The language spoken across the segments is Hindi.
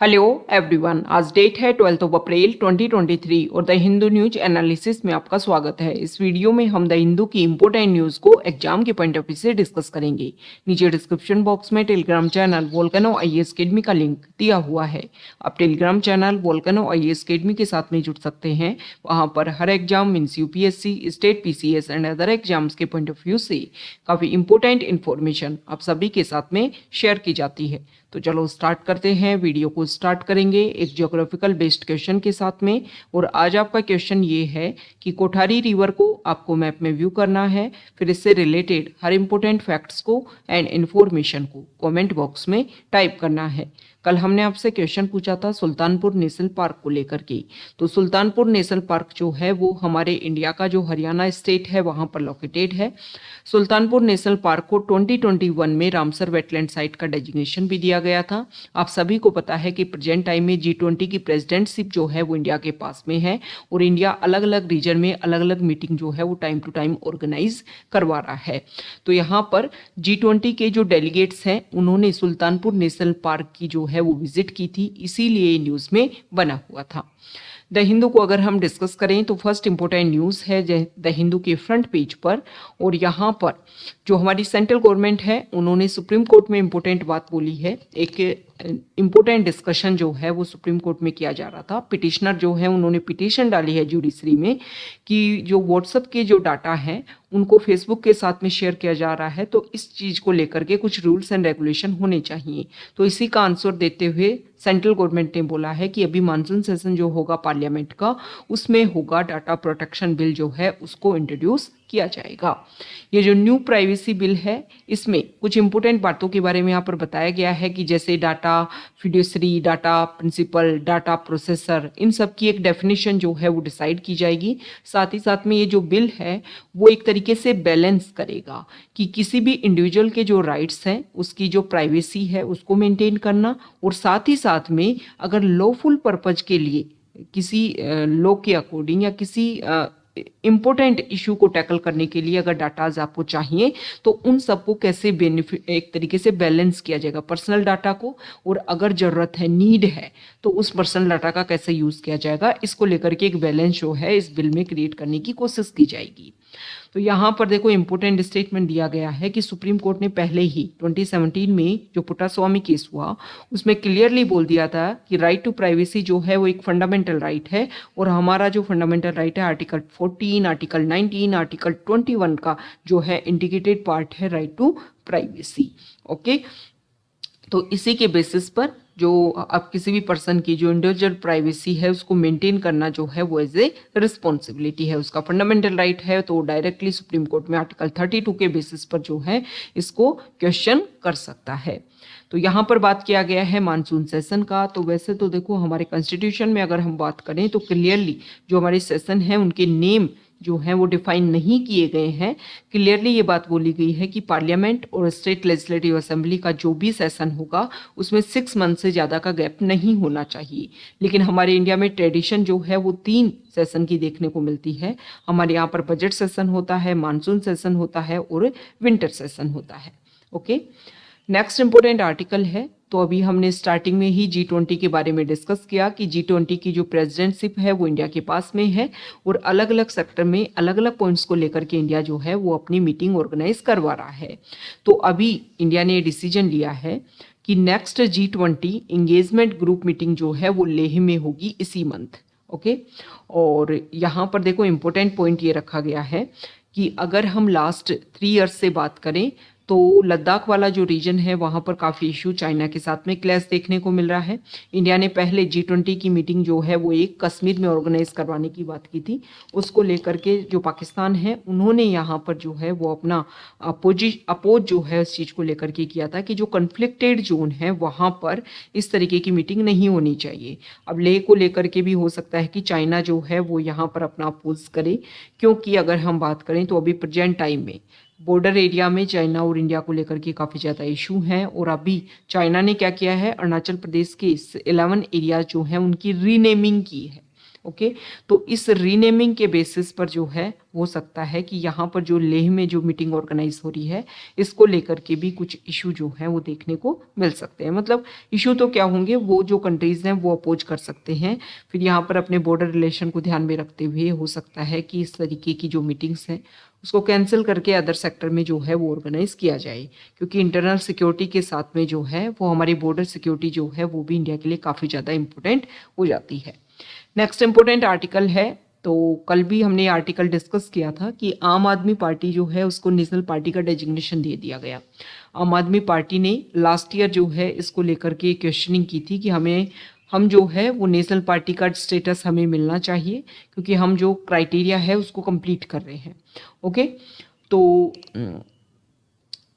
हेलो एवरीवन, आज डेट है 12 अप्रैल 2023 और द हिंदू न्यूज एनालिसिस में आपका स्वागत है। इस वीडियो में हम द हिंदू की इंपोर्टेंट न्यूज़ को एग्जाम के पॉइंट ऑफ व्यू से डिस्कस करेंगे। नीचे डिस्क्रिप्शन बॉक्स में Telegram channel Volcano IAS academy का लिंक दिया हुआ है। आप Telegram channel Volcano IAS academy के साथ में जुड़ सकते हैं। वहाँ पर हर exam means UPSC, state PCS and other exams के पॉइंट ऑफ व्यू से काफ़ी इंपॉर्टेंट इन्फॉर्मेशन आप सभी के साथ में शेयर की जाती है। तो चलो स्टार्ट करते हैं। वीडियो को स्टार्ट करेंगे एक ज्योग्राफिकल बेस्ड क्वेश्चन के साथ में। और आज आपका क्वेश्चन ये है कि कोठारी रिवर को आपको मैप में व्यू करना है, फिर इससे रिलेटेड हर इंपॉर्टेंट फैक्ट्स को एंड इन्फॉर्मेशन को कमेंट बॉक्स में टाइप करना है। कल हमने आपसे क्वेश्चन पूछा था सुल्तानपुर नेशनल पार्क को लेकर के। तो सुल्तानपुर नेशनल पार्क जो है वो हमारे इंडिया का जो हरियाणा स्टेट है वहाँ पर लोकेटेड है। सुल्तानपुर नेशनल पार्क को 2021 में रामसर वेटलैंड साइट का डेजिग्नेशन भी दिया गया था। आप सभी को पता है कि प्रेजेंट टाइम में G20 की प्रेसिडेंटशिप जो है वो इंडिया के पास में है और इंडिया अलग अलग रीजन में अलग अलग मीटिंग जो है वो टाइम टू टाइम ऑर्गेनाइज करवा रहा है। तो यहाँ पर G20 के जो डेलीगेट्स हैं उन्होंने सुल्तानपुर नेशनल पार्क की जो है वो विजिट की थी, इसीलिए न्यूज़ में बना हुआ था। द हिंदू को अगर हम डिस्कस करें तो फर्स्ट इंपॉर्टेंट न्यूज़ है द हिंदू के फ्रंट पेज पर। और यहाँ पर जो हमारी सेंट्रल गवर्नमेंट है उन्होंने सुप्रीम कोर्ट में इंपॉर्टेंट बात बोली है। एक इंपॉर्टेंट डिस्कशन जो है वो सुप्रीम कोर्ट में किया जा रहा था। पिटिशनर जो है उन्होंने पिटीशन डाली है जुडिशरी में कि जो व्हाट्सएप के जो डाटा हैं उनको फेसबुक के साथ में शेयर किया जा रहा है, तो इस चीज़ को लेकर के कुछ रूल्स एंड रेगुलेशन होने चाहिए। तो इसी का आंसर देते हुए सेंट्रल गवर्नमेंट ने बोला है कि अभी मानसून सेशन जो होगा पार्लियामेंट का उसमें होगा डाटा प्रोटेक्शन बिल जो है उसको इंट्रोड्यूस किया जाएगा। ये जो न्यू प्राइवेसी बिल है इसमें कुछ इंपॉर्टेंट बातों के बारे में यहाँ पर बताया गया है कि जैसे data fiduciary, data principal, data processor, इन सब की एक डेफिनेशन जो है वो डिसाइड की जाएगी। साथ ही साथ में ये जो बिल है वो एक तरीके से बैलेंस करेगा कि किसी भी इंडिविजुअल के जो राइट्स हैं उसकी जो प्राइवेसी है उसको मेंटेन करना, और साथ ही साथ में अगर लॉफुल पर्पज के लिए किसी लॉ के अकॉर्डिंग या किसी इम्पोर्टेंट इशू को टैकल करने के लिए अगर डाटाज आपको चाहिए तो उन सबको कैसे बेनिफिट एक तरीके से बैलेंस किया जाएगा पर्सनल डाटा को, और अगर ज़रूरत है, नीड है, तो उस पर्सनल डाटा का कैसे यूज़ किया जाएगा, इसको लेकर के एक बैलेंस जो है इस बिल में क्रिएट करने की कोशिश की जाएगी। तो यहाँ पर देखो इंपॉर्टेंट स्टेटमेंट दिया गया है कि सुप्रीम कोर्ट ने पहले ही 2017 में जो पुट्टास्वामी केस हुआ उसमें क्लियरली बोल दिया था कि राइट टू प्राइवेसी जो है वो एक फंडामेंटल राइट है, और हमारा जो फंडामेंटल राइट है आर्टिकल 14, आर्टिकल 19, आर्टिकल 21 का जो है इंटीग्रेटेड पार्ट है राइट टू प्राइवेसी। ओके, तो इसी के बेसिस पर जो अब किसी भी पर्सन की जो इंडिविजुअल प्राइवेसी है उसको मेंटेन करना जो है वो एज ए रिस्पॉन्सिबिलिटी है, उसका फंडामेंटल राइट है। तो डायरेक्टली सुप्रीम कोर्ट में आर्टिकल 32 के बेसिस पर जो है इसको क्वेश्चन कर सकता है। तो यहाँ पर बात किया गया है मानसून सेशन का। तो वैसे तो देखो हमारे कॉन्स्टिट्यूशन में अगर हम बात करें तो क्लियरली जो हमारे सेशन है उनके नेम जो है वो डिफाइन नहीं किए गए हैं। क्लियरली ये बात बोली गई है कि पार्लियामेंट और स्टेट लेजिस्लेटिव असेंबली का जो भी सेशन होगा उसमें 6 मंथ से ज़्यादा का गैप नहीं होना चाहिए। लेकिन हमारे इंडिया में ट्रेडिशन जो है वो 3 सेशन की देखने को मिलती है। हमारे यहाँ पर बजट सेशन होता है, मानसून सेशन होता है और विंटर सेशन होता है। ओके, नेक्स्ट इंपॉर्टेंट आर्टिकल है। तो अभी हमने स्टार्टिंग में ही G20 के बारे में डिस्कस किया कि G20 की जो प्रेसिडेंटशिप है वो इंडिया के पास में है, और अलग अलग सेक्टर में अलग अलग पॉइंट्स को लेकर के इंडिया जो है वो अपनी मीटिंग ऑर्गेनाइज करवा रहा है। तो अभी इंडिया ने डिसीजन लिया है कि next G20 engagement group meeting जो है वो लेह में होगी इसी मंथ। ओके, और यहाँ पर देखो इम्पोर्टेंट पॉइंट ये रखा गया है कि अगर हम लास्ट 3 ईयर्स से बात करें तो लद्दाख वाला जो रीजन है वहाँ पर काफ़ी इशू चाइना के साथ में क्लैश देखने को मिल रहा है। इंडिया ने पहले G20 की मीटिंग जो है वो एक कश्मीर में ऑर्गेनाइज करवाने की बात की थी। उसको लेकर के जो पाकिस्तान है उन्होंने यहाँ पर जो है वो अपना अपोज जो है इस चीज़ को लेकर के किया था कि जो कन्फ्लिक्टेड जोन है वहाँ पर इस तरीके की मीटिंग नहीं होनी चाहिए। अब लेह को लेकर के भी हो सकता है कि चाइना जो है वो यहाँ पर अपना अपोज करे, क्योंकि अगर हम बात करें तो अभी प्रेजेंट टाइम में बॉर्डर एरिया में चाइना और इंडिया को लेकर के काफ़ी ज़्यादा इशू हैं। और अभी चाइना ने क्या किया है, अरुणाचल प्रदेश के 11 एरिया जो हैं उनकी रीनेमिंग की है। ओके। तो इस रीनेमिंग के बेसिस पर जो है हो सकता है कि यहाँ पर जो लेह में जो मीटिंग ऑर्गेनाइज हो रही है इसको लेकर के भी कुछ इशू जो है वो देखने को मिल सकते हैं। मतलब इशू तो क्या होंगे, वो जो कंट्रीज हैं वो अपोज कर सकते हैं। फिर यहाँ पर अपने बॉर्डर रिलेशन को ध्यान में रखते हुए हो सकता है कि इस तरीके की जो मीटिंग्स हैं उसको कैंसिल करके अदर सेक्टर में जो है वो ऑर्गेनाइज किया जाए, क्योंकि इंटरनल सिक्योरिटी के साथ में जो है वो हमारी बॉर्डर सिक्योरिटी जो है वो भी इंडिया के लिए काफ़ी ज़्यादा इंपॉर्टेंट हो जाती है। नेक्स्ट इंपॉर्टेंट आर्टिकल है, तो कल भी हमने ये आर्टिकल डिस्कस किया था कि आम आदमी पार्टी जो है उसको नेशनल पार्टी का डेजिग्नेशन दे दिया गया। आम आदमी पार्टी ने लास्ट ईयर जो है इसको लेकर के क्वेश्चनिंग की थी कि हम जो है वो नेशनल पार्टी का स्टेटस हमें मिलना चाहिए, क्योंकि हम जो क्राइटेरिया है उसको कंप्लीट कर रहे हैं। ओके,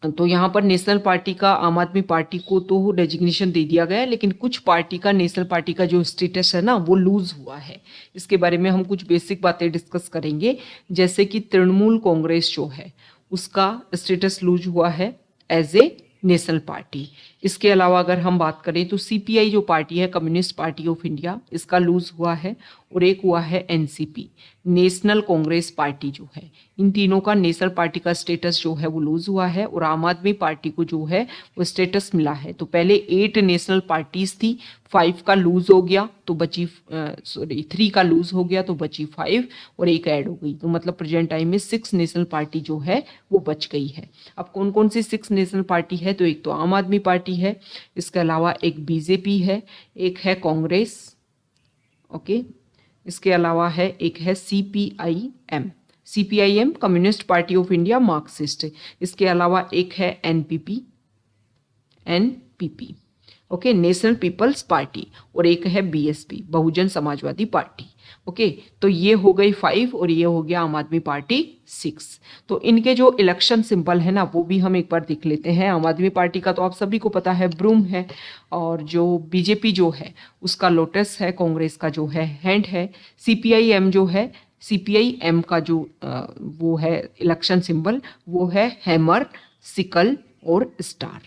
तो यहाँ पर नेशनल पार्टी का आम आदमी पार्टी को तो डेजिग्नेशन दे दिया गया है, लेकिन कुछ पार्टी का नेशनल पार्टी का जो स्टेटस है ना वो लूज हुआ है। इसके बारे में हम कुछ बेसिक बातें डिस्कस करेंगे, जैसे कि तृणमूल कांग्रेस जो है उसका स्टेटस लूज हुआ है एज ए नेशनल पार्टी। इसके अलावा अगर हम बात करें तो सीपीआई जो पार्टी है, कम्युनिस्ट पार्टी ऑफ इंडिया, इसका लूज हुआ है। और एक हुआ है एनसीपी, नेशनल कांग्रेस पार्टी जो है। इन तीनों का नेशनल पार्टी का स्टेटस जो है वो लूज हुआ है, और आम आदमी पार्टी को जो है वो स्टेटस मिला है। तो पहले 8 नेशनल पार्टीज थी, 5 का लूज हो गया तो बची 3 का लूज हो गया तो बची 5, और एक ऐड हो गई। तो मतलब प्रेजेंट टाइम में 6 नेशनल पार्टी जो है वो बच गई है। अब कौन कौन सी 6 नेशनल पार्टी है, तो एक तो आम आदमी पार्टी है, इसके अलावा एक बीजेपी है, एक है कांग्रेस, ओके, इसके अलावा है एक है CPIM Communist Party of India Marxist, इसके अलावा एक है NPP, okay, National People's Party, और एक है BSP, Bahujan Samajwadi Party. Okay, तो ये हो गई 5 और ये हो गया आम आदमी पार्टी 6। तो इनके जो इलेक्शन सिंबल है ना वो भी हम एक बार देख लेते हैं। आम आदमी पार्टी का तो आप सभी को पता है ब्रूम है, और जो बीजेपी जो है उसका लोटस है, कांग्रेस का जो है हैंड है, सीपीआईएम जो है, सीपीआईएम का जो वो है इलेक्शन सिंबल वो है हैमर, सिकल और स्टार।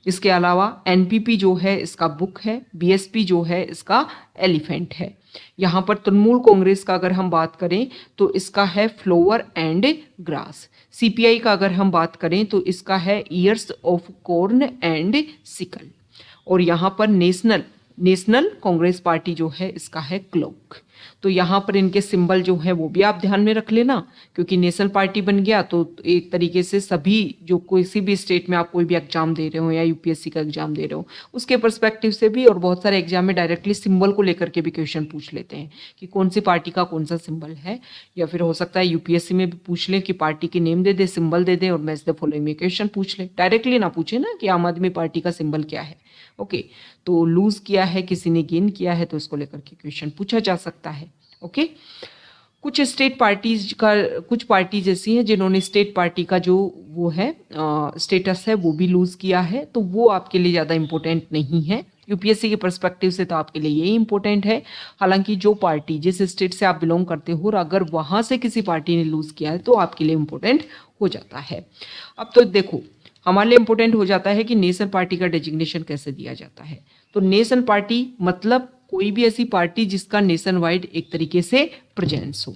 इसके अलावा एनपीपी जो है इसका बुक है, बीएसपी जो है इसका एलिफेंट है। यहाँ पर तृणमूल कांग्रेस का अगर हम बात करें तो इसका है फ्लोवर एंड ग्रास। सीपीआई का अगर हम बात करें तो इसका है years of corn and sickle. और यहाँ पर नेशनल कांग्रेस पार्टी जो है इसका है क्लॉक। तो यहाँ पर इनके सिंबल जो है वो भी आप ध्यान में रख लेना, क्योंकि नेशनल पार्टी बन गया तो एक तरीके से सभी जो किसी भी स्टेट में आप कोई भी एग्जाम दे रहे हो या यूपीएससी का एग्जाम दे रहे हो उसके पर्सपेक्टिव से भी, और बहुत सारे एग्जाम में डायरेक्टली सिंबल को लेकर के भी क्वेश्चन पूछ लेते हैं कि कौन सी पार्टी का कौन सा सिंबल है। या फिर हो सकता है यूपीएससी में भी पूछ ले कि पार्टी के नेम दे दे, सिंबल दे दे और मैच द फॉलोइंग में क्वेश्चन पूछ ले, डायरेक्टली ना पूछे ना कि आम आदमी पार्टी का सिंबल क्या है। ओके, तो लूज किया है, किसी ने गेन किया है, तो इसको लेकर के क्वेश्चन पूछा जा सकता है। ओके, कुछ स्टेट पार्टीज का, कुछ पार्टीज ऐसी हैं जिन्होंने स्टेट पार्टी का जो वो है स्टेटस है वो भी लूज किया है, तो वो आपके लिए ज़्यादा इंपॉर्टेंट नहीं है। यूपीएससी के पर्सपेक्टिव से तो आपके लिए यही इंपॉर्टेंट है। हालांकि जो पार्टी जिस स्टेट से आप बिलोंग करते हो और अगर वहाँ से किसी पार्टी ने लूज किया है तो आपके लिए इंपॉर्टेंट हो जाता है। अब तो देखो हमारे लिए इंपॉर्टेंट हो जाता है कि नेशनल पार्टी का डेजिग्नेशन कैसे दिया जाता है। तो नेशनल पार्टी मतलब कोई भी ऐसी पार्टी जिसका नेशन वाइड एक तरीके से प्रेजेंस हो।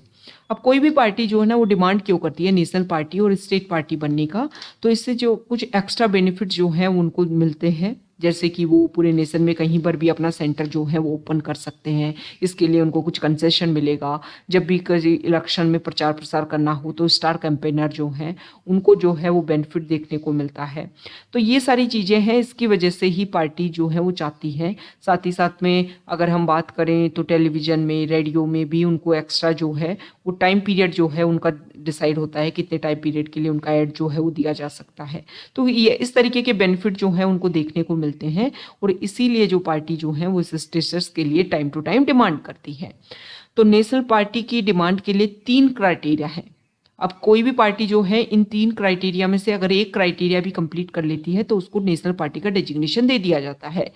अब कोई भी पार्टी जो है ना वो डिमांड क्यों करती है नेशनल पार्टी और स्टेट पार्टी बनने का, तो इससे जो कुछ एक्स्ट्रा बेनिफिट जो हैं उनको मिलते हैं, जैसे कि वो पूरे नेशन में कहीं पर भी अपना सेंटर जो है वो ओपन कर सकते हैं। इसके लिए उनको कुछ कंसेशन मिलेगा। जब भी किसी इलेक्शन में प्रचार प्रसार करना हो तो स्टार कैंपेनर जो हैं उनको जो है वो बेनिफिट देखने को मिलता है। तो ये सारी चीज़ें हैं, इसकी वजह से ही पार्टी जो है वो चाहती है। साथ ही साथ में अगर हम बात करें तो टेलीविज़न में, रेडियो में भी उनको एक्स्ट्रा जो है वो टाइम पीरियड जो है उनका डिसाइड होता है, कितने टाइम पीरियड के लिए उनका ऐड जो है वो दिया जा सकता है। तो ये इस तरीके के बेनिफिट जो है उनको देखने को मिलते हैं, और इसीलिए जो पार्टी जो है वो इस स्टेटस के लिए टाइम टू टाइम डिमांड करती है। तो नेशनल पार्टी की डिमांड के लिए 3 क्राइटेरिया है। अब कोई भी पार्टी जो है इन 3 क्राइटेरिया में से अगर एक क्राइटेरिया भी कंप्लीट कर लेती है तो उसको नेशनल पार्टी का डेजिग्नेशन दे दिया जाता है।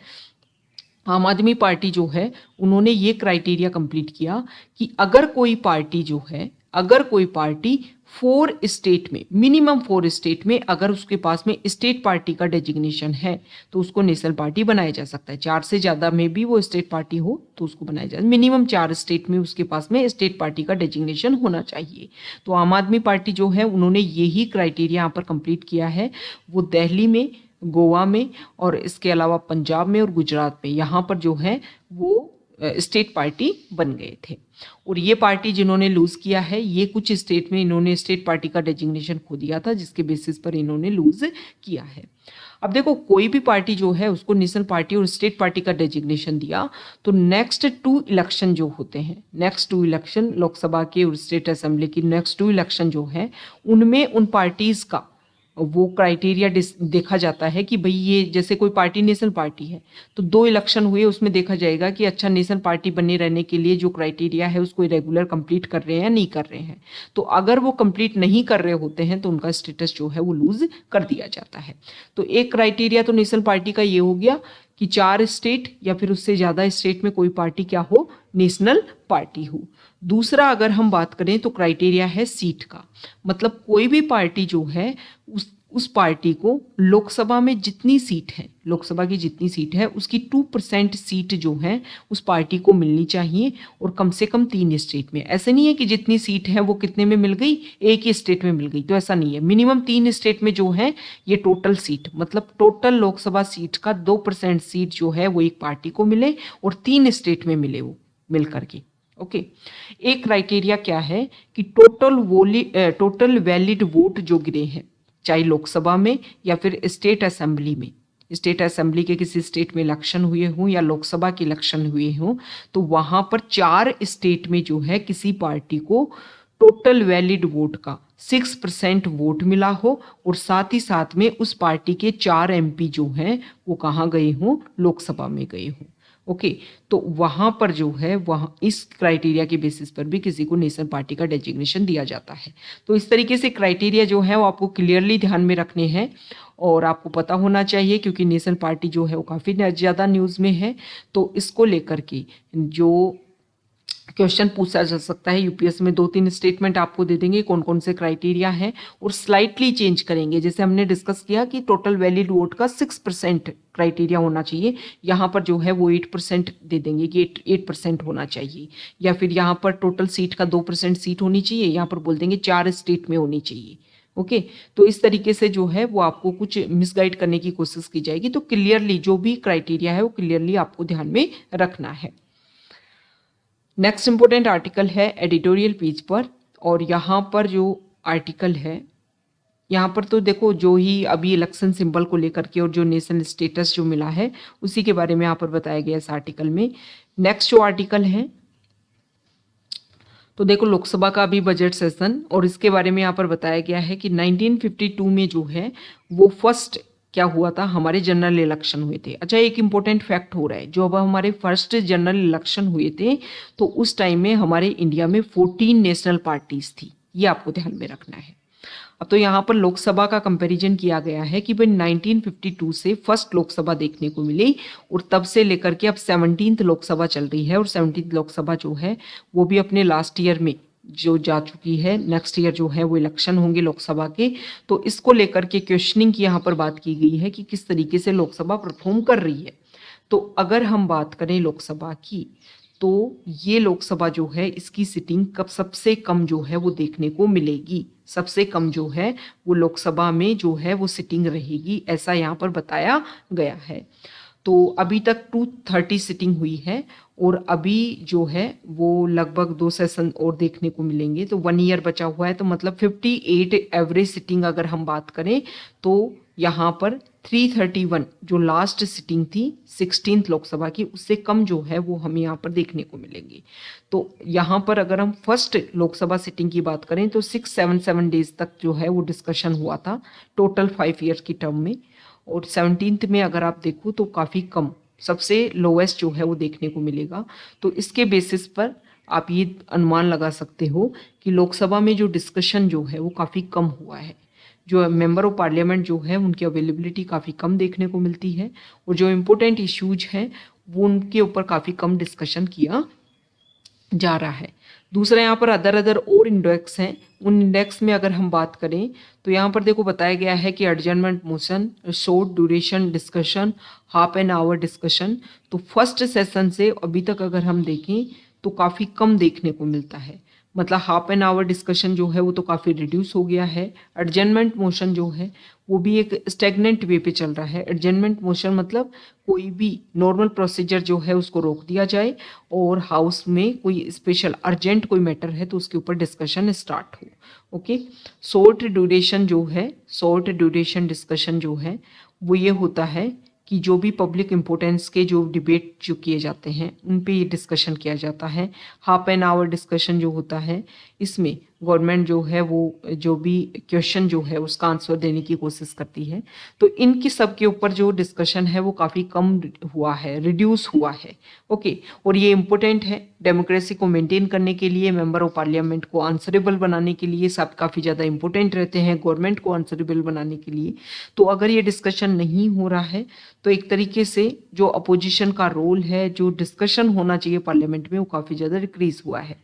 आम आदमी पार्टी जो है उन्होंने ये क्राइटेरिया कंप्लीट किया कि अगर कोई पार्टी जो है अगर कोई पार्टी 4 स्टेट में, मिनिमम 4 स्टेट में अगर उसके पास में स्टेट पार्टी का डेजिग्नेशन है तो उसको नेशनल पार्टी बनाया जा सकता है। 4 से ज़्यादा में भी वो स्टेट पार्टी हो तो उसको बनाया जाए, मिनिमम 4 स्टेट में उसके पास में स्टेट पार्टी का डेजिग्नेशन होना चाहिए। तो आम आदमी पार्टी जो है उन्होंने यही क्राइटेरिया यहाँ पर कंप्लीट किया है। वो दिल्ली में, गोवा में और इसके अलावा पंजाब में और गुजरात में यहाँ पर जो है वो स्टेट पार्टी बन गए थे। और ये पार्टी जिन्होंने लूज किया है, ये कुछ स्टेट में इन्होंने स्टेट पार्टी का डेजिग्नेशन खो दिया था जिसके बेसिस पर इन्होंने लूज किया है। अब देखो, कोई भी पार्टी जो है उसको नेशनल पार्टी और स्टेट पार्टी का डेजिग्नेशन दिया तो नेक्स्ट 2 इलेक्शन जो होते हैं, नेक्स्ट 2 इलेक्शन लोकसभा के और स्टेट असेंबली की नेक्स्ट 2 इलेक्शन जो है उनमें उन पार्टीज का वो क्राइटेरिया देखा जाता है कि भाई ये जैसे कोई पार्टी नेशनल पार्टी है तो 2 इलेक्शन हुए, उसमें देखा जाएगा कि अच्छा नेशनल पार्टी बने रहने के लिए जो क्राइटेरिया है उसको रेगुलर कंप्लीट कर रहे हैं या नहीं कर रहे हैं। तो अगर वो कंप्लीट नहीं कर रहे होते हैं तो उनका स्टेटस जो है वो लूज कर दिया जाता है। तो एक क्राइटेरिया तो नेशनल पार्टी का ये हो गया कि 4 स्टेट या फिर उससे ज़्यादा स्टेट में कोई पार्टी क्या हो, नेशनल पार्टी हो। दूसरा अगर हम बात करें तो क्राइटेरिया है सीट का, मतलब कोई भी पार्टी जो है उस पार्टी को लोकसभा में जितनी सीट है, लोकसभा की जितनी सीट है उसकी 2% सीट जो है उस पार्टी को मिलनी चाहिए और कम से कम 3 स्टेट में। ऐसे नहीं है कि जितनी सीट है वो कितने में मिल गई, एक ही स्टेट में मिल गई, तो ऐसा नहीं है। मिनिमम 3 स्टेट में जो है ये टोटल सीट, मतलब टोटल लोकसभा सीट का 2% सीट जो है वो एक पार्टी को मिले और 3 स्टेट में मिले वो मिल करके। ओके, एक क्राइटेरिया क्या है कि टोटल वैलिड वोट जो गिरे हैं, चाहे लोकसभा में या फिर स्टेट असेंबली में, स्टेट असेंबली के किसी स्टेट में इलेक्शन हुए हों या लोकसभा के इलेक्शन हुए हों, तो वहां पर 4 स्टेट में जो है किसी पार्टी को टोटल वैलिड वोट का 6% वोट मिला हो और साथ ही साथ में उस पार्टी के 4 MP जो हैं वो कहाँ गए हों, लोकसभा में गए हों। ओके, तो वहां पर जो है वहां इस क्राइटेरिया के बेसिस पर भी किसी को नेशनल पार्टी का डेजिग्नेशन दिया जाता है। तो इस तरीके से क्राइटेरिया जो है वो आपको क्लियरली ध्यान में रखने हैं और आपको पता होना चाहिए, क्योंकि नेशनल पार्टी जो है वो काफ़ी ज़्यादा न्यूज़ में है। तो इसको लेकर के जो क्वेश्चन पूछा जा सकता है यूपीएससी में, 2-3 स्टेटमेंट आपको दे देंगे कौन कौन से क्राइटेरिया हैं और स्लाइटली चेंज करेंगे। जैसे हमने डिस्कस किया कि टोटल वैलिड वोट का 6% क्राइटेरिया होना चाहिए, यहाँ पर जो है वो 8% दे देंगे कि 8% होना चाहिए, या फिर यहाँ पर टोटल सीट का 2% सीट होनी चाहिए, यहाँ पर बोल देंगे 4 स्टेट में होनी चाहिए। ओके, तो इस तरीके से जो है वो आपको कुछ मिसगाइड करने की कोशिश की जाएगी। तो क्लियरली जो भी क्राइटेरिया है वो क्लियरली आपको ध्यान में रखना है। नेक्स्ट इंपॉर्टेंट आर्टिकल है एडिटोरियल पेज पर, और यहाँ पर जो आर्टिकल है यहाँ पर तो देखो जो ही अभी इलेक्शन सिंबल को लेकर के और जो नेशनल स्टेटस जो मिला है उसी के बारे में यहाँ पर बताया गया इस आर्टिकल में। नेक्स्ट जो आर्टिकल है तो देखो लोकसभा का अभी बजट सेशन, और इसके बारे में यहाँ पर बताया गया है कि 1952 में जो है वो फर्स्ट क्या हुआ था, हमारे जनरल इलेक्शन हुए थे। अच्छा, एक इंपॉर्टेंट फैक्ट हो रहा है, जो अब हमारे फर्स्ट जनरल इलेक्शन हुए थे तो उस टाइम में हमारे इंडिया में 14 नेशनल पार्टीज थी, ये आपको ध्यान में रखना है। अब तो यहाँ पर लोकसभा का कंपैरिजन किया गया है कि भाई 1952 से फर्स्ट लोकसभा देखने को मिली और तब से लेकर के अब 17th लोकसभा चल रही है, और 17th लोकसभा जो है वो भी अपने लास्ट ईयर में जो जा चुकी है। नेक्स्ट ईयर जो है वो इलेक्शन होंगे लोकसभा के, तो इसको लेकर के क्वेश्चनिंग की यहाँ पर बात की गई है कि किस तरीके से लोकसभा परफॉर्म कर रही है। तो अगर हम बात करें लोकसभा की, तो ये लोकसभा जो है इसकी सिटिंग कब सबसे कम जो है वो देखने को मिलेगी, सबसे कम जो है वो लोकसभा में जो है वो सिटिंग रहेगी, ऐसा यहाँ पर बताया गया है। तो अभी तक 230 सिटिंग हुई है और अभी जो है वो लगभग 2 सेशन और देखने को मिलेंगे, तो 1 ईयर बचा हुआ है। तो मतलब 58 एवरेज सिटिंग अगर हम बात करें तो यहाँ पर 331 जो लास्ट सिटिंग थी 16th लोकसभा की, उससे कम जो है वो हमें यहाँ पर देखने को मिलेंगे। तो यहाँ पर अगर हम फर्स्ट लोकसभा सिटिंग की बात करें तो 677 डेज तक जो है वो डिस्कशन हुआ था टोटल 5 ईयर्स की टर्म में, और 17th में अगर आप देखो तो काफ़ी कम, सबसे लोएस्ट जो है वो देखने को मिलेगा। तो इसके बेसिस पर आप ये अनुमान लगा सकते हो कि लोकसभा में जो डिस्कशन जो है वो काफ़ी कम हुआ है, जो मेंबर ऑफ पार्लियामेंट जो है उनकी अवेलेबिलिटी काफ़ी कम देखने को मिलती है, और जो इम्पोर्टेंट इश्यूज हैं वो उनके ऊपर काफ़ी कम डिस्कशन किया जा रहा है। दूसरा यहाँ पर अदर अदर और इंडेक्स हैं, उन इंडेक्स में अगर हम बात करें तो यहाँ पर देखो बताया गया है कि adjournment motion, short duration discussion, half an hour discussion. तो फर्स्ट सेशन से अभी तक अगर हम देखें तो काफ़ी कम देखने को मिलता है। मतलब हाफ एन आवर डिस्कशन जो है वो तो काफ़ी रिड्यूस हो गया है। एडजर्नमेंट मोशन जो है वो भी एक स्टेगनेंट वे पे चल रहा है। एडजर्नमेंट मोशन मतलब कोई भी नॉर्मल प्रोसीजर जो है उसको रोक दिया जाए और हाउस में कोई स्पेशल अर्जेंट कोई मैटर है तो उसके ऊपर डिस्कशन स्टार्ट हो। ओके। शॉर्ट ड्यूरेशन जो है, शॉर्ट ड्यूरेशन डिस्कशन जो है वो ये होता है कि जो भी पब्लिक इम्पोर्टेंस के जो डिबेट जो किए जाते हैं उन पे ये डिस्कशन किया जाता है। हाफ एन आवर डिस्कशन जो होता है इसमें गवर्नमेंट जो है वो जो भी क्वेश्चन जो है उसका आंसर देने की कोशिश करती है। तो इनकी सब के ऊपर जो डिस्कशन है वो काफ़ी कम हुआ है, रिड्यूस हुआ है। ओके। और ये इम्पोर्टेंट है डेमोक्रेसी को मेंटेन करने के लिए, मेंबर ऑफ पार्लियामेंट को आंसरेबल बनाने के लिए, सब काफ़ी ज़्यादा इंपॉर्टेंट रहते हैं गवर्नमेंट को आंसरेबल बनाने के लिए। तो अगर ये डिस्कशन नहीं हो रहा है तो एक तरीके से जो अपोजिशन का रोल है, जो डिस्कशन होना चाहिए पार्लियामेंट में, वो काफ़ी ज़्यादा डिक्रीज हुआ है।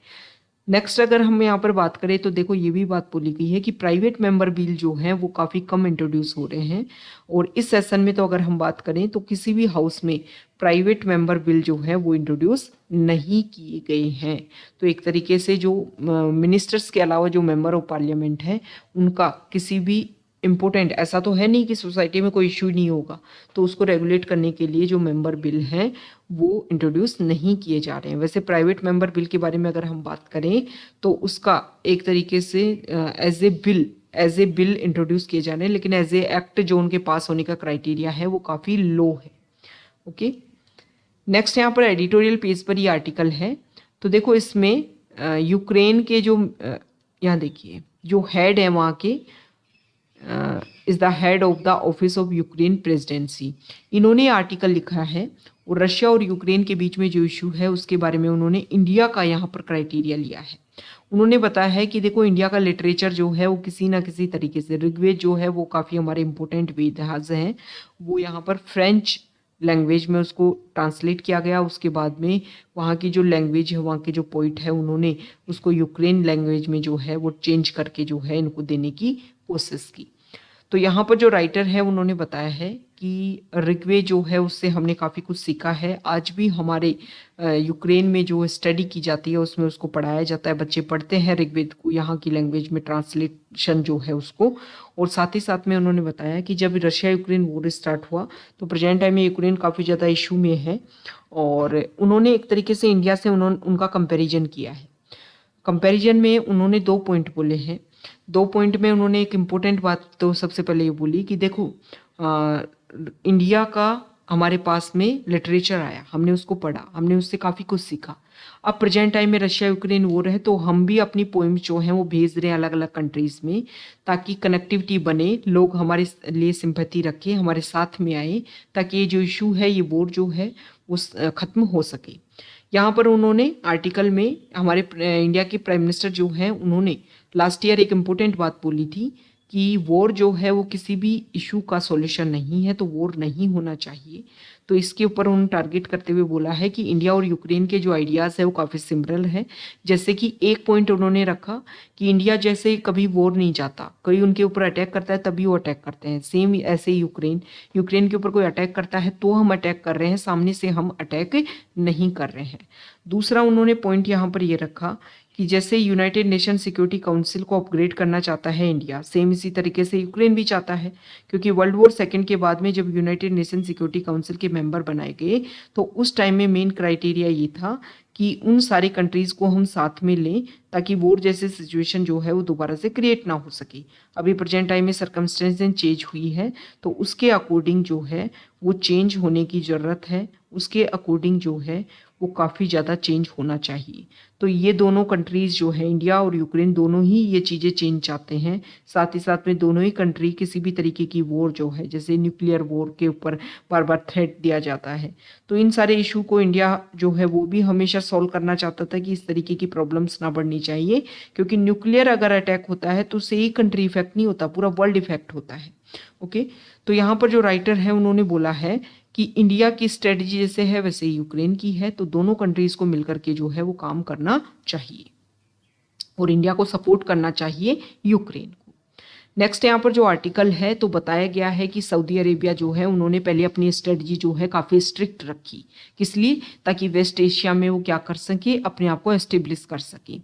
नेक्स्ट अगर हम यहाँ पर बात करें तो देखो ये भी बात बोली गई है कि प्राइवेट मेंबर बिल जो हैं वो काफ़ी कम इंट्रोड्यूस हो रहे हैं। और इस सेशन में तो अगर हम बात करें तो किसी भी हाउस में प्राइवेट मेंबर बिल जो है वो इंट्रोड्यूस नहीं किए गए हैं। तो एक तरीके से जो मिनिस्टर्स के अलावा जो मेंबर ऑफ पार्लियामेंट है उनका किसी भी इम्पोर्टेंट, ऐसा तो है नहीं कि सोसाइटी में कोई इशू नहीं होगा, तो उसको रेगुलेट करने के लिए जो मेंबर बिल हैं वो इंट्रोड्यूस नहीं किए जा रहे हैं। वैसे प्राइवेट मेंबर बिल के बारे में अगर हम बात करें तो उसका एक तरीके से एज ए बिल इंट्रोड्यूस किए जा रहे हैं, लेकिन एज ए एक्ट जो उनके पास होने का क्राइटेरिया है वो काफ़ी लो है। ओके। नेक्स्ट यहाँ पर एडिटोरियल पेज पर ये आर्टिकल है। तो देखो इसमें यूक्रेन के जो यहाँ देखिए जो हेड है वहाँ के is the head of the office of Ukraine presidency, इन्होंने आर्टिकल लिखा है और रशिया और यूक्रेन के बीच में जो इशू है उसके बारे में उन्होंने इंडिया का यहाँ पर क्राइटेरिया लिया है। उन्होंने बताया है कि देखो इंडिया का लिटरेचर जो है वो किसी ना किसी तरीके से, ऋग्वेद जो है वो काफ़ी हमारे इंपॉर्टेंट वेद हैं, वो यहाँ पर फ्रेंच लैंग्वेज में उसको ट्रांसलेट किया गया। उसके बाद में वहाँ की जो लैंग्वेज है, वहाँ के जो पोइट है, उन्होंने उसको यूक्रेन लैंग्वेज में जो है वो चेंज करके जो है इनको देने की कोशिश की। तो यहाँ पर जो राइटर है उन्होंने बताया है कि ऋग्वेद जो है उससे हमने काफ़ी कुछ सीखा है। आज भी हमारे यूक्रेन में जो स्टडी की जाती है उसमें उसको पढ़ाया जाता है, बच्चे पढ़ते हैं ऋग्वेद को यहाँ की लैंग्वेज में ट्रांसलेशन जो है उसको। और साथ ही साथ में उन्होंने बताया कि जब रशिया यूक्रेन वॉर स्टार्ट हुआ तो प्रेजेंट टाइम में यूक्रेन काफ़ी ज़्यादा इशू में है। और उन्होंने एक तरीके से इंडिया से उनका कंपेरिजन किया है। कंपैरिजन में उन्होंने 2 पॉइंट बोले हैं। 2 पॉइंट में उन्होंने एक इम्पोर्टेंट बात तो सबसे पहले ये बोली कि देखो इंडिया का हमारे पास में लिटरेचर आया, हमने उसको पढ़ा, हमने उससे काफ़ी कुछ सीखा। अब प्रेजेंट टाइम में रशिया यूक्रेन वॉर है तो हम भी अपनी पोइम्स जो हैं वो भेज रहे हैं अलग अलग कंट्रीज़ में, ताकि कनेक्टिविटी बने, लोग हमारे लिए सिंपैथी रखें, हमारे साथ में आए, ताकि ये जो इशू है, ये वॉर जो है वो ख़त्म हो सके। यहाँ पर उन्होंने आर्टिकल में हमारे इंडिया के प्राइम मिनिस्टर जो हैं उन्होंने लास्ट ईयर एक इम्पोर्टेंट बात बोली थी कि वॉर जो है वो किसी भी इशू का सॉल्यूशन नहीं है, तो वॉर नहीं होना चाहिए। तो इसके ऊपर उन्होंने टारगेट करते हुए बोला है कि इंडिया और यूक्रेन के जो आइडियाज़ है वो काफ़ी सिमिलर है। जैसे कि एक पॉइंट उन्होंने रखा कि इंडिया जैसे कभी वॉर नहीं चाहता, कोई उनके ऊपर अटैक करता है तभी वो अटैक करते हैं, सेम ऐसे यूक्रेन के ऊपर कोई अटैक करता है तो हम अटैक कर रहे हैं, सामने से हम अटैक नहीं कर रहे हैं। दूसरा उन्होंने पॉइंट यहाँ पर ये रखा कि जैसे यूनाइटेड नेशन सिक्योरिटी काउंसिल को अपग्रेड करना चाहता है इंडिया, सेम इसी तरीके से यूक्रेन भी चाहता है। क्योंकि वर्ल्ड वॉर सेकेंड के बाद में जब यूनाइटेड नेशन सिक्योरिटी काउंसिल के मेंबर बनाए गए तो उस टाइम में मेन क्राइटेरिया ये था कि उन सारी कंट्रीज़ को हम साथ में लें ताकि वॉर जैसे सिचुएशन जो है वो दोबारा से क्रिएट ना हो सके। अभी प्रेजेंट टाइम में सर्कमस्टेंसेस चेंज हुई है तो उसके अकॉर्डिंग जो है वो चेंज होने की ज़रूरत है, उसके अकॉर्डिंग जो है वो काफ़ी ज़्यादा चेंज होना चाहिए। तो ये दोनों कंट्रीज़ जो है, इंडिया और यूक्रेन, दोनों ही ये चीज़ें चेंज चाहते हैं। साथ ही साथ में दोनों ही कंट्री किसी भी तरीके की वॉर जो है, जैसे न्यूक्लियर वॉर के ऊपर बार बार थ्रेट दिया जाता है, तो इन सारे इशू को इंडिया जो है वो भी हमेशा सॉल्व करना चाहता था कि इस तरीके की प्रॉब्लम्स ना बढ़नी चाहिए। क्योंकि न्यूक्लियर अगर अटैक होता है तो उससे एक कंट्री इफेक्ट नहीं होता, पूरा वर्ल्ड इफेक्ट होता है। ओके। तो यहाँ पर जो राइटर है उन्होंने बोला है कि इंडिया की स्ट्रेटजी जैसे है वैसे यूक्रेन की है, तो दोनों कंट्रीज को मिलकर के जो है वो काम करना चाहिए और इंडिया को सपोर्ट करना चाहिए यूक्रेन को। नेक्स्ट यहाँ पर जो आर्टिकल है तो बताया गया है कि सऊदी अरेबिया जो है उन्होंने पहले अपनी स्ट्रेटजी जो है काफ़ी स्ट्रिक्ट रखी, किस लिए, ताकि वेस्ट एशिया में वो क्या कर सके, अपने आप को एस्टेब्लिश कर सके।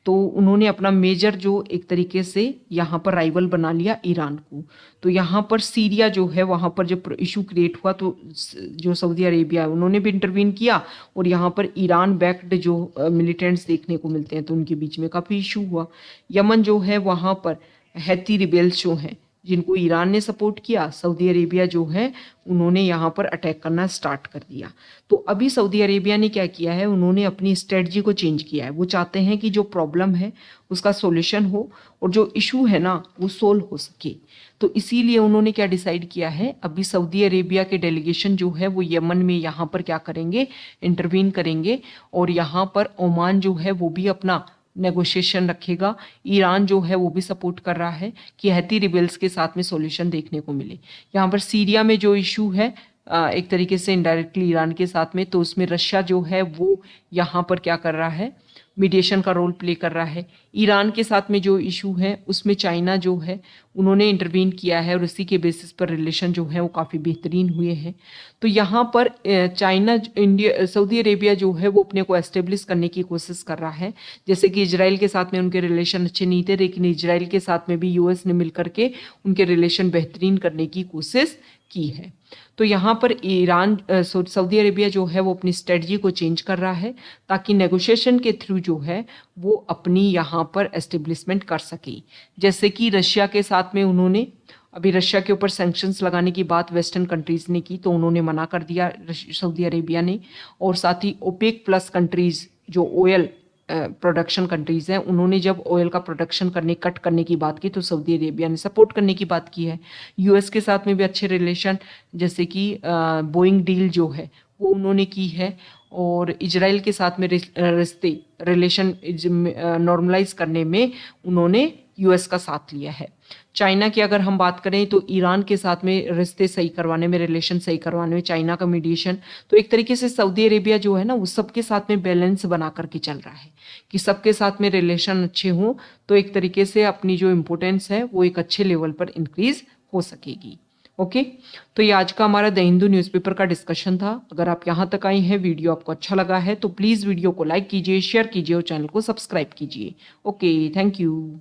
तो उन्होंने अपना मेजर जो एक तरीके से यहाँ पर राइवल बना लिया ईरान को। तो यहाँ पर सीरिया जो है वहाँ पर जब इशू क्रिएट हुआ तो जो सऊदी अरेबिया है उन्होंने भी इंटरवीन किया और यहाँ पर ईरान बैक्ड जो मिलिटेंट्स देखने को मिलते हैं तो उनके बीच में काफ़ी इशू हुआ। यमन जो है वहाँ पर हैती रिबेल्स जो हैं जिनको ईरान ने सपोर्ट किया, सऊदी अरेबिया जो है उन्होंने यहाँ पर अटैक करना स्टार्ट कर दिया। तो अभी सऊदी अरेबिया ने क्या किया है, उन्होंने अपनी स्ट्रेटजी को चेंज किया है। वो चाहते हैं कि जो प्रॉब्लम है उसका सॉल्यूशन हो और जो इशू है ना वो सोल्व हो सके। तो इसीलिए उन्होंने क्या डिसाइड किया है, अभी सऊदी अरेबिया के डेलीगेशन जो है वो यमन में यहाँ पर क्या करेंगे, इंटरवीन करेंगे और यहाँ पर ओमान जो है वो भी अपना नेगोशिएशन रखेगा। ईरान जो है वो भी सपोर्ट कर रहा है कि हैती रिबेल्स के साथ में सॉल्यूशन देखने को मिले। यहाँ पर सीरिया में जो इशू है एक तरीके से इनडायरेक्टली ईरान के साथ में, तो उसमें रशिया जो है वो यहाँ पर क्या कर रहा है, मीडिएशन का रोल प्ले कर रहा है। ईरान के साथ में जो इशू है उसमें चाइना जो है उन्होंने इंटरवीन किया है और उसी के बेसिस पर रिलेशन जो है वो काफ़ी बेहतरीन हुए हैं। तो यहाँ पर चाइना इंडिया सऊदी अरेबिया जो है वो अपने को एस्टेब्लिश करने की कोशिश कर रहा है। जैसे कि इजराइल के साथ में उनके रिलेशन अच्छे नहीं थे, लेकिन इजराइल के साथ में भी यूएस ने मिलकर के उनके रिलेशन बेहतरीन करने की कोशिश की है। तो यहाँ पर ईरान सऊदी अरेबिया जो है वो अपनी स्ट्रेटजी को चेंज कर रहा है ताकि नेगोशिएशन के थ्रू जो है वो अपनी यहाँ पर एस्टेब्लिशमेंट कर सके। जैसे कि रशिया के साथ में उन्होंने अभी रशिया के ऊपर सैंक्शंस लगाने की बात वेस्टर्न कंट्रीज ने की तो उन्होंने मना कर दिया सऊदी अरेबिया ने, और साथ ही ओपेक प्लस कंट्रीज जो ऑयल प्रोडक्शन कंट्रीज़ हैं उन्होंने जब ऑयल का प्रोडक्शन कट करने की बात की तो सऊदी अरेबिया ने सपोर्ट करने की बात की है। यूएस के साथ में भी अच्छे रिलेशन जैसे कि बोइंग डील जो है वो उन्होंने की है और इजराइल के साथ में रिलेशन नॉर्मलाइज करने में उन्होंने यूएस का साथ लिया है। चाइना की अगर हम बात करें तो ईरान के साथ में रिश्ते सही करवाने में, रिलेशन सही करवाने में चाइना का मीडिएशन, तो एक तरीके से सऊदी अरेबिया जो है ना वो सबके साथ में बैलेंस बना करके चल रहा है कि सबके साथ में रिलेशन अच्छे हों तो एक तरीके से अपनी जो इम्पोर्टेंस है वो एक अच्छे लेवल पर इंक्रीज हो सकेगी। ओके तो ये आज का हमारा द हिंदू न्यूज़पेपर का डिस्कशन था। अगर आप यहाँ तक आए हैं, वीडियो आपको अच्छा लगा है तो प्लीज़ वीडियो को लाइक कीजिए, शेयर कीजिए और चैनल को सब्सक्राइब कीजिए। Okay, thank you.